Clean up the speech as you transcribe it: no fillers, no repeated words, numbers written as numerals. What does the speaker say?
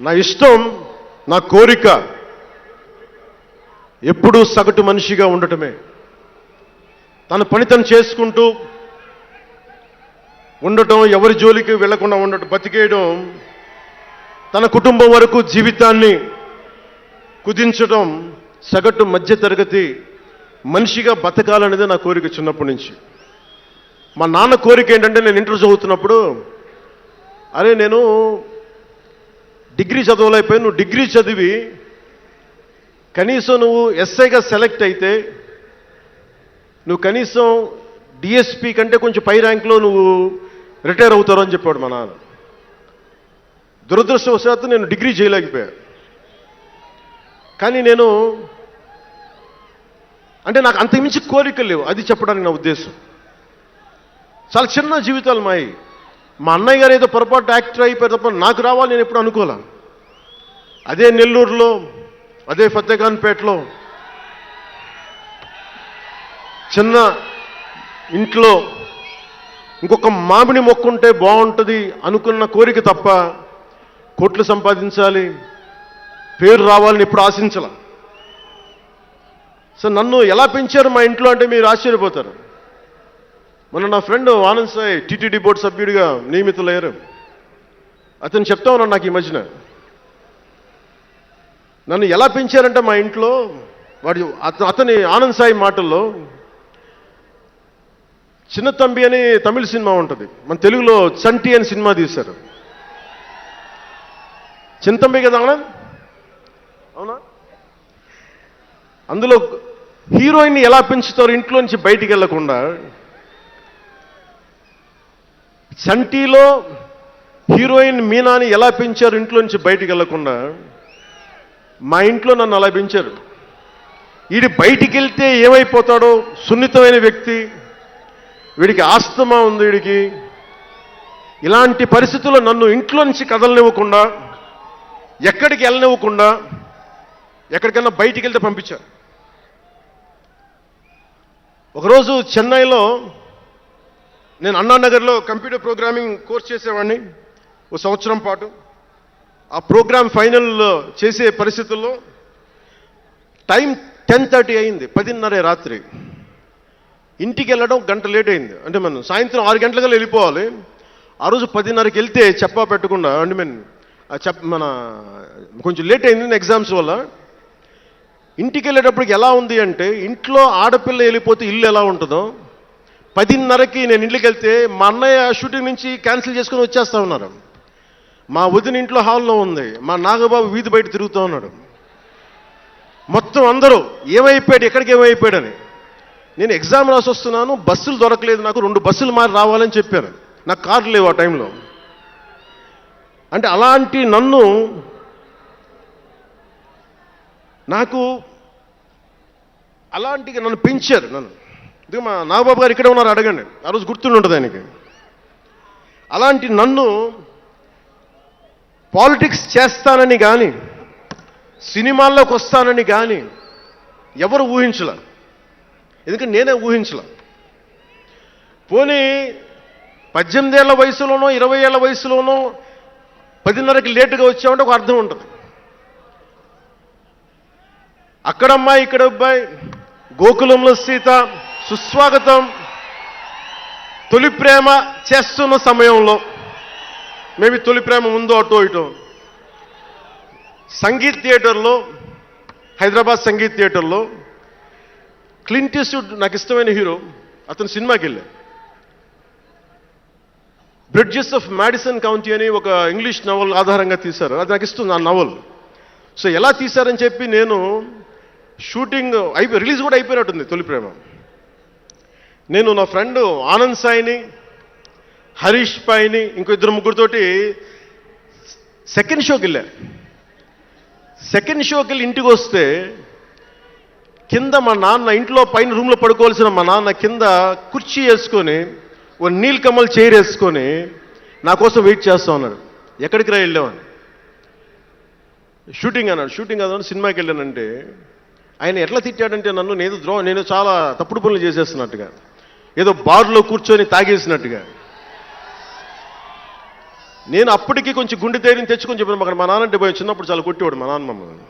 నా ఇష్టం, నా కోరిక ఎప్పుడూ సగటు మనిషిగా ఉండటమే. తన పని తను చేసుకుంటూ ఉండటం, ఎవరి జోలికి వెళ్లకుండా ఉండటం, బతికేయడం, తన కుటుంబం వరకు జీవితాన్ని కుదించడం, సగటు మధ్యతరగతి మనిషిగా బతకాలనేది నా కోరిక చిన్నప్పటి నుంచి. మా నాన్న కోరిక ఏంటంటే, నేను ఇంటర్ చదువుతున్నప్పుడు, అరే నేను డిగ్రీ చదవలేకపోయి, నువ్వు డిగ్రీ చదివి కనీసం నువ్వు ఎస్ఐగా సెలెక్ట్ అయితే నువ్వు కనీసం డిఎస్పీ కంటే కొంచెం పై ర్యాంక్లో నువ్వు రిటైర్ అవుతారు అని చెప్పాడు మా నాన్న. దురదృష్టవశాత్తు నేను డిగ్రీ చేయలేకపోయా. కానీ నేను అంటే నాకు అంతకుమించి కోరికలు లేవు, అది చెప్పడానికి నా ఉద్దేశం. చాలా చిన్న జీవితాలు మాయి. మా అన్నయ్య గారు ఏదో పొరపాటు యాక్టర్ అయిపోయారు తప్ప నాకు రావాలి నేను ఎప్పుడు అనుకోలే. అదే నెల్లూరులో, అదే ఫతేఖాన్పేటలో చిన్న ఇంట్లో ఇంకొక మామిడి మొక్క ఉంటే బాగుంటుంది అనుకున్న కోరిక తప్ప కోట్లు సంపాదించాలి, పేరు రావాలని ఎప్పుడు ఆశించాల. సో నన్ను ఎలా పెంచారు మా ఇంట్లో అంటే మీరు ఆశ్చర్యపోతారు. మొన్న నా friend Anand Sai TTD board సభ్యుడిగా నియమితులయ్యారు. అతను చెప్తా ఉన్నాను నాకు ఈ మధ్యన, నన్ను ఎలా పెంచారంటే మా ఇంట్లో అతని ఆనంద్ సాయి మాటల్లో, చిన్న తంబి అని తమిళ సినిమా ఉంటుంది, మన తెలుగులో చంటి అని సినిమా తీశారు. చిన్న తంబి కదా ఆనంద్, అవునా? అందులో హీరోయిన్ని ఎలా పెంచుతారు ఇంట్లో నుంచి బయటికి వెళ్లకుండా, చంటిలో హీరోయిన్ మీనాని ఎలా పెంచారు ఇంట్లో నుంచి బయటికి వెళ్లకుండా, మా ఇంట్లో నన్ను అలా పెంచారు. వీడి బయటికి వెళ్తే ఏమైపోతాడో, సున్నితమైన వ్యక్తి, వీడికి ఆస్తమా ఉంది, వీడికి ఇలాంటి పరిస్థితుల్లో నన్ను ఇంట్లో నుంచి కదలనివ్వకుండా, ఎక్కడికి వెళ్ళనివ్వకుండా, ఎక్కడికన్నా బయటికి వెళ్తే పంపించారు. ఒకరోజు చెన్నైలో నేను అన్నానగర్లో కంప్యూటర్ ప్రోగ్రామింగ్ కోర్స్ చేసేవాడిని ఒక సంవత్సరం పాటు. ఆ ప్రోగ్రామ్ ఫైనల్ చేసే పరిస్థితుల్లో టైం 10:30 అయింది, 10:30 రాత్రి. ఇంటికి వెళ్ళడం గంట లేట్ అయింది. అంటే మనం సాయంత్రం 6 గంటలకల్లా వెళ్ళిపోవాలి. ఆ రోజు 10:30కి వెళ్తే చెప్పా పెట్టకుండా, అంటే మన కొంచెం లేట్ అయింది ఎగ్జామ్స్ వల్ల. ఇంటికి వెళ్ళేటప్పటికి ఎలా ఉంది అంటే, ఇంట్లో ఆడపిల్ల వెళ్ళిపోతే ఇల్లు ఎలా ఉంటుందో, 10:30కి నేను ఇంటికి వెళ్తే మా అన్నయ్య షూటింగ్ నుంచి క్యాన్సిల్ చేసుకుని వచ్చేస్తా ఉన్నారు. మా వదిన ఇంట్లో హాల్లో ఉంది, మా నాగబాబు వీధి బయట తిరుగుతూ ఉన్నాడు. మొత్తం అందరూ ఏమైపోయాడు, ఎక్కడికి ఏమైపోయాడని. నేను ఎగ్జామ్ రాసి వస్తున్నాను, బస్సులు దొరకలేదు నాకు, 2 బస్సులు మారి రావాలని చెప్పాను. నాకు కార్లు లేవు ఆ టైంలో. అంటే అలాంటి నన్ను పెంచారు. నన్ను మా నాగబాబు గారు ఇక్కడే ఉన్నారు, అడగండి, ఆ రోజు గుర్తుండి ఉంటుంది ఆయనకి. అలాంటి నన్ను పాలిటిక్స్ చేస్తానని కానీ, సినిమాల్లోకి వస్తానని కానీ ఎవరు ఊహించలే. ఎందుకంటే నేనే ఊహించలే. పోనీ 18 ఏళ్ల వయసులోనో 20 ఏళ్ల వయసులోనో 10:30కి లేటుగా వచ్చామంటే ఒక అర్థం ఉంటుంది. అక్కడమ్మాయి ఇక్కడ అబ్బాయి, గోకులంలో సీత, సుస్వాగతం, తొలి ప్రేమ చేస్తున్న సమయంలో, మేబీ తొలి ప్రేమ ముందు అటో ఇటో, సంగీత్ థియేటర్లో, హైదరాబాద్ సంగీత్ థియేటర్లో క్లింట్ ఈస్ట్వుడ్ నాకు ఇష్టమైన హీరో, అతను సినిమాకి వెళ్ళా. బ్రిడ్జెస్ ఆఫ్ మాడిసన్ కౌంటీ అని ఒక ఇంగ్లీష్ నవల్ ఆధారంగా తీశారు. అది నాకు ఇస్తుంది ఆ నవల్. సో ఎలా తీశారని చెప్పి నేను షూటింగ్ రిలీజ్ కూడా అయిపోయినట్టుంది తొలి ప్రేమ. నేను నా ఫ్రెండ్ ఆనంద్ సాయిని, హరీష్ పాయిని, ఇంకో 2-3తోటి సెకండ్ షోకి వెళ్ళా. సెకండ్ షోకి వెళ్ళి ఇంటికి వస్తే కింద మా నాన్న, ఇంట్లో పైన రూమ్లో పడుకోవాల్సిన మా నాన్న కింద కుర్చీ వేసుకొని, ఓ నీల్ కమల్ చైర్ వేసుకొని నా కోసం వెయిట్ చేస్తా ఉన్నాడు. ఎక్కడికి రా వెళ్ళామని. షూటింగ్ అన్నాడు. షూటింగ్ అదని సినిమాకి వెళ్ళానంటే ఆయన ఎట్లా తిట్టాడంటే నన్ను, నేను చాలా తప్పుడు పనులు చేసేస్తున్నట్టుగా, ఏదో బార్లో కూర్చొని తాగేసినట్టుగా. నేను అప్పటికి కొంచెం గుండె ధైర్యం తెచ్చుకొని చెప్పాను, అక్కడ మా నాన్న అంటే భయం, చిన్నప్పుడు చాలా కొట్టేవాడు మా నాన్న మమ్మల్ని.